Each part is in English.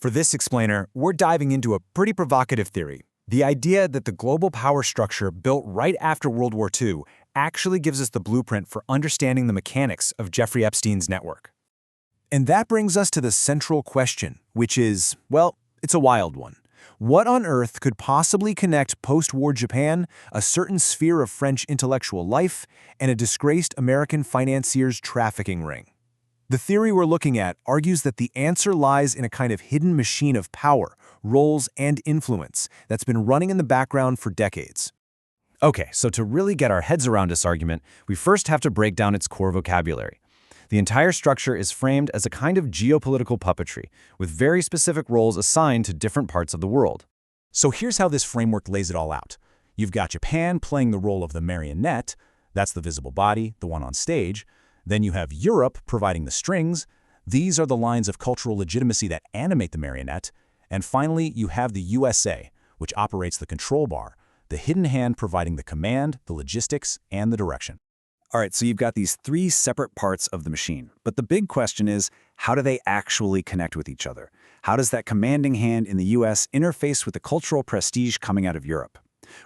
For this explainer, we're diving into a pretty provocative theory. The idea that the global power structure built right after World War II actually gives us the blueprint for understanding the mechanics of Jeffrey Epstein's network. And that brings us to the central question, which is, well, it's a wild one. What on earth could possibly connect post-war Japan, a certain sphere of French intellectual life, and a disgraced American financier's trafficking ring? The theory we're looking at argues that the answer lies in a kind of hidden machine of power, roles, and influence that's been running in the background for decades. Okay, so to really get our heads around this argument, we first have to break down its core vocabulary. The entire structure is framed as a kind of geopolitical puppetry, with very specific roles assigned to different parts of the world. So here's how this framework lays it all out. You've got Japan playing the role of the marionette, that's the visible body, the one on stage. Then you have Europe providing the strings. These are the lines of cultural legitimacy that animate the marionette. And finally, you have the USA, which operates the control bar, the hidden hand providing the command, the logistics, and the direction. All right, so you've got these three separate parts of the machine. But the big question is, how do they actually connect with each other? How does that commanding hand in the US interface with the cultural prestige coming out of Europe?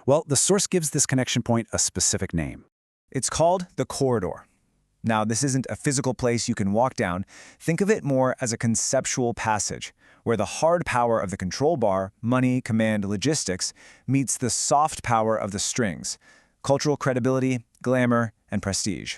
Well, the source gives this connection point a specific name. It's called the corridor. Now, this isn't a physical place you can walk down. Think of it more as a conceptual passage, where the hard power of the control bar, money, command, logistics, meets the soft power of the strings, cultural credibility, glamour, and prestige.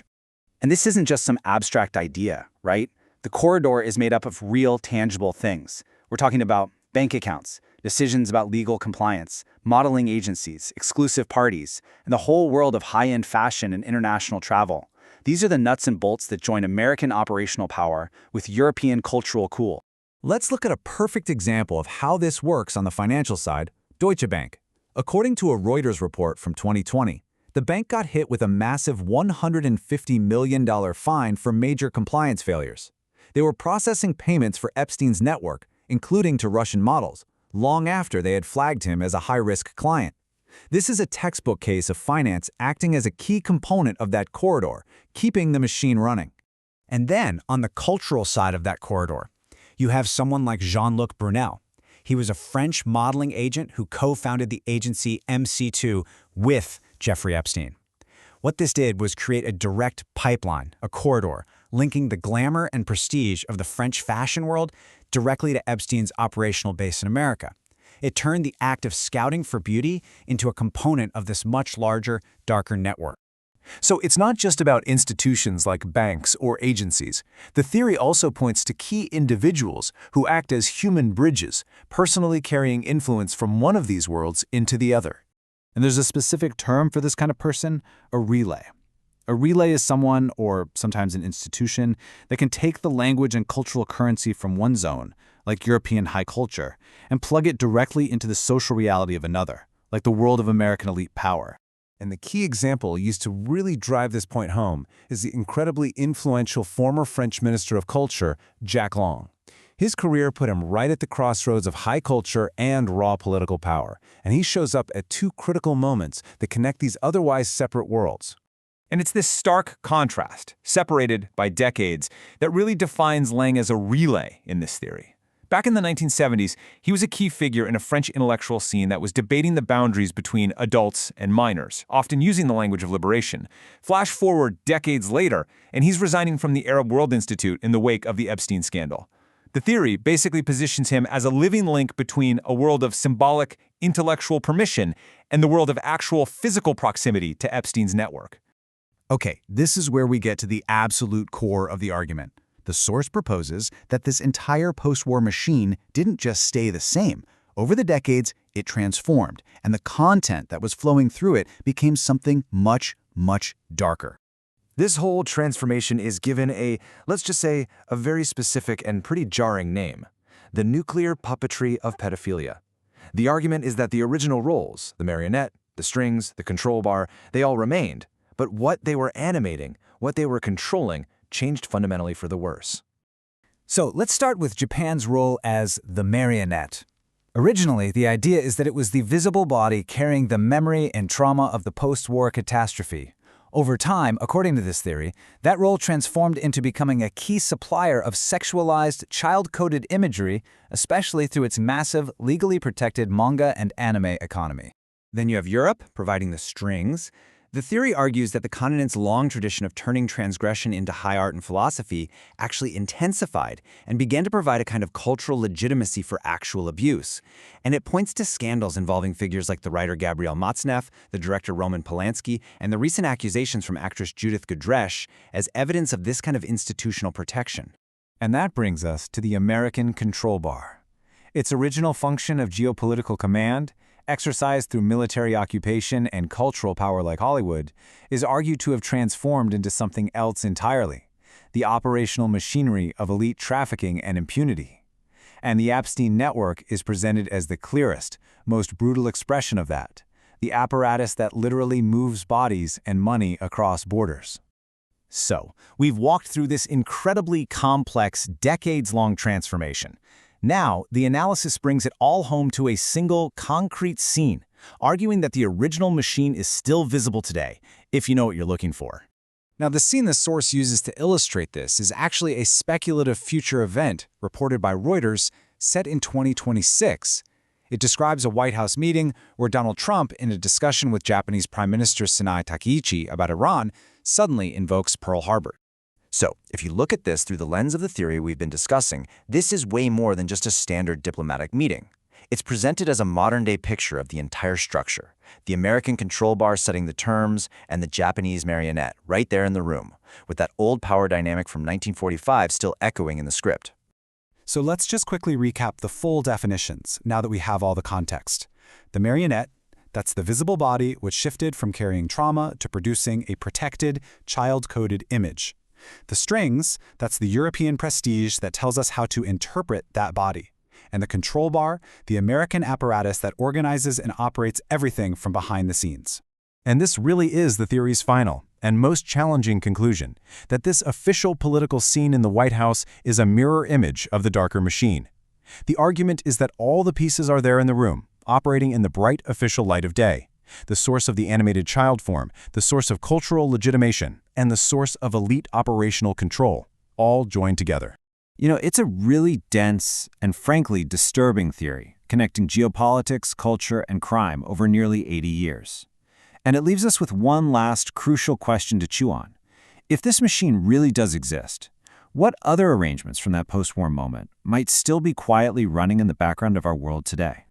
And this isn't just some abstract idea, right? The corridor is made up of real, tangible things. We're talking about bank accounts, decisions about legal compliance, modeling agencies, exclusive parties, and the whole world of high-end fashion and international travel. These are the nuts and bolts that join American operational power with European cultural cool. Let's look at a perfect example of how this works on the financial side, Deutsche Bank. According to a Reuters report from 2020, the bank got hit with a massive $150 million fine for major compliance failures. They were processing payments for Epstein's network, including to Russian models, long after they had flagged him as a high-risk client. This is a textbook case of finance acting as a key component of that corridor, keeping the machine running. And then, on the cultural side of that corridor, you have someone like Jean-Luc Brunel. He was a French modeling agent who co-founded the agency MC2 with Jeffrey Epstein. What this did was create a direct pipeline, a corridor, linking the glamour and prestige of the French fashion world directly to Epstein's operational base in America. It turned the act of scouting for beauty into a component of this much larger, darker network. So it's not just about institutions like banks or agencies. The theory also points to key individuals who act as human bridges, personally carrying influence from one of these worlds into the other. And there's a specific term for this kind of person, a relay. A relay is someone, or sometimes an institution, that can take the language and cultural currency from one zone, like European high culture, and plug it directly into the social reality of another, like the world of American elite power. And the key example used to really drive this point home is the incredibly influential former French Minister of Culture, Jacques Lang. His career put him right at the crossroads of high culture and raw political power, and he shows up at two critical moments that connect these otherwise separate worlds. And it's this stark contrast, separated by decades, that really defines Lang as a relay in this theory. Back in the 1970s, he was a key figure in a French intellectual scene that was debating the boundaries between adults and minors, often using the language of liberation. Flash forward decades later, and he's resigning from the Arab World Institute in the wake of the Epstein scandal. The theory basically positions him as a living link between a world of symbolic, intellectual permission and the world of actual physical proximity to Epstein's network. Okay, this is where we get to the absolute core of the argument. The source proposes that this entire post-war machine didn't just stay the same. Over the decades, it transformed, and the content that was flowing through it became something much, much darker. This whole transformation is given a, let's just say, a very specific and pretty jarring name: the nuclear puppetry of pedophilia. The argument is that the original roles, the marionette, the strings, the control bar, they all remained, but what they were animating, what they were controlling, changed fundamentally for the worse. So let's start with Japan's role as the marionette. Originally, the idea is that it was the visible body carrying the memory and trauma of the post-war catastrophe. Over time, according to this theory, that role transformed into becoming a key supplier of sexualized, child-coded imagery, especially through its massive, legally protected manga and anime economy. Then you have Europe, providing the strings. The theory argues that the continent's long tradition of turning transgression into high art and philosophy actually intensified and began to provide a kind of cultural legitimacy for actual abuse. And it points to scandals involving figures like the writer Gabriel Matzneff, the director Roman Polanski, and the recent accusations from actress Judith Godrèche as evidence of this kind of institutional protection. And that brings us to the American control bar. Its original function of geopolitical command, exercised through military occupation and cultural power like Hollywood, is argued to have transformed into something else entirely, the operational machinery of elite trafficking and impunity. And the Epstein network is presented as the clearest, most brutal expression of that, the apparatus that literally moves bodies and money across borders. So, we've walked through this incredibly complex, decades-long transformation. Now, the analysis brings it all home to a single, concrete scene, arguing that the original machine is still visible today, if you know what you're looking for. Now, the scene the source uses to illustrate this is actually a speculative future event reported by Reuters set in 2026. It describes a White House meeting where Donald Trump, in a discussion with Japanese Prime Minister Sanae Takaichi about Iran, suddenly invokes Pearl Harbor. So, if you look at this through the lens of the theory we've been discussing, this is way more than just a standard diplomatic meeting. It's presented as a modern-day picture of the entire structure, the American control bar setting the terms, and the Japanese marionette right there in the room, with that old power dynamic from 1945 still echoing in the script. So let's just quickly recap the full definitions, now that we have all the context. The marionette, that's the visible body which shifted from carrying trauma to producing a protected, child-coded image. The strings, that's the European prestige that tells us how to interpret that body. And the control bar, the American apparatus that organizes and operates everything from behind the scenes. And this really is the theory's final and most challenging conclusion, that this official political scene in the White House is a mirror image of the darker machine. The argument is that all the pieces are there in the room, operating in the bright official light of day. The source of the animated child form, the source of cultural legitimation, and the source of elite operational control, all joined together. You know, it's a really dense and frankly disturbing theory, connecting geopolitics, culture, and crime over nearly 80 years. And it leaves us with one last crucial question to chew on. If this machine really does exist, what other arrangements from that post-war moment might still be quietly running in the background of our world today?